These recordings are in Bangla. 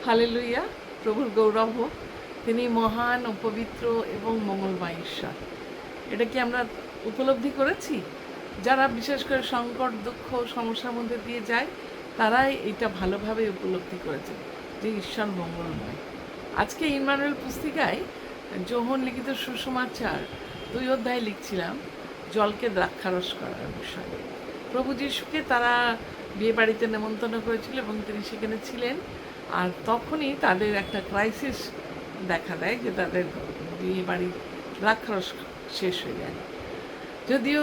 হালেলুয়া, প্রভুর গৌরব হোক। তিনি মহান ও পবিত্র এবং মঙ্গলময় ঈশ্বর। এটা কি আমরা উপলব্ধি করেছি? যারা বিশেষ করে সংকট, দুঃখ, সমস্যার মধ্যে দিয়ে যায়, তারাই এটা ভালোভাবে উপলব্ধি করেছে যে ঈশ্বর মঙ্গলময়। আজকে ইম্মানুয়েল পুস্তিকায় যোহন লিখিত সুসমাচার 2 অধ্যায় লিখছিলাম জলকে দ্রাক্ষারস করার বিষয়। প্রভু যিশুকে তারা বিয়ে বাড়িতে নেমন্তন্ন করেছিল এবং তিনি সেখানে ছিলেন। আর তখনই তাদের একটা ক্রাইসিস দেখা দেয় যে তাদের বিয়ে বাড়ির দ্রাক্ষারস শেষ হয়ে যায়। যদিও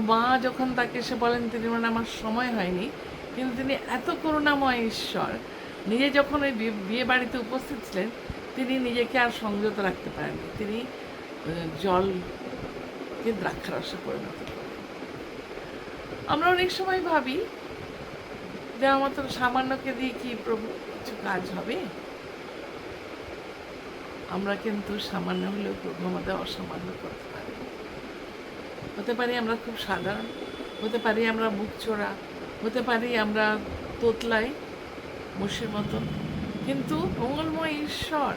মা যখন তাকে এসে বলেন তিনি মানে আমার সময় হয়নি, কিন্তু তিনি এত করুণাময় ঈশ্বর, নিজে যখন ওই বিয়ে বাড়িতে উপস্থিত ছিলেন তিনি নিজেকে আর সংযত রাখতে পারেননি। তিনি জলকে দ্রাক্ষারসে পরিণত করেন। আমরা অনেক সময় ভাবি যে আমার তো সামান্যকে দিয়ে কি প্রভু কিছু কাজ হবে? আমরা কিন্তু সামান্য হলেও প্রভু আমাদের অসামান্য করতে পারি। হতে পারি আমরা খুব সাধারণ, হতে পারি আমরা মুখ চোরা, হতে পারি আমরা তোতলাই মুশির মতন, কিন্তু মঙ্গলময় ঈশ্বর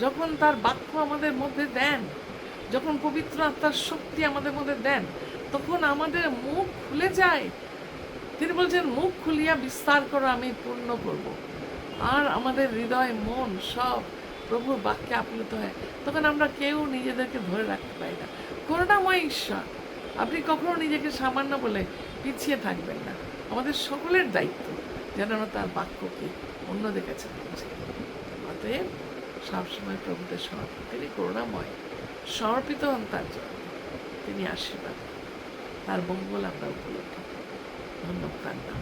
যখন তার বাক্য আমাদের মধ্যে দেন, যখন পবিত্র আত্মার শক্তি আমাদের মধ্যে দেন, তখন আমাদের মুখ খুলে যায়। তিনি বলছেন মুখ খুলিয়া বিস্তার করো, আমি পূর্ণ করব। আর আমাদের হৃদয়, মন সব প্রভুর বাক্যে আপ্লুত হয়। তখন আমরা কেউ নিজেদেরকে ধরে রাখতে পারি না। করুণাময় ঈশ্বর, আপনি কখনো নিজেকে সামান্য বলে পিছিয়ে থাকবেন না। আমাদের সকলের দায়িত্ব যেন আমরা তার বাক্যকে অন্যদের কাছে পৌঁছে দিই। অতএব সবসময় প্রভুদের সমর্পিত। তিনি করুণাময়, সমর্পিত হন তার জন্য, তিনি আশীর্বাদ, তার মঙ্গল আমরা উপলব্ধি করি। ধন্যবাদ তার নাম।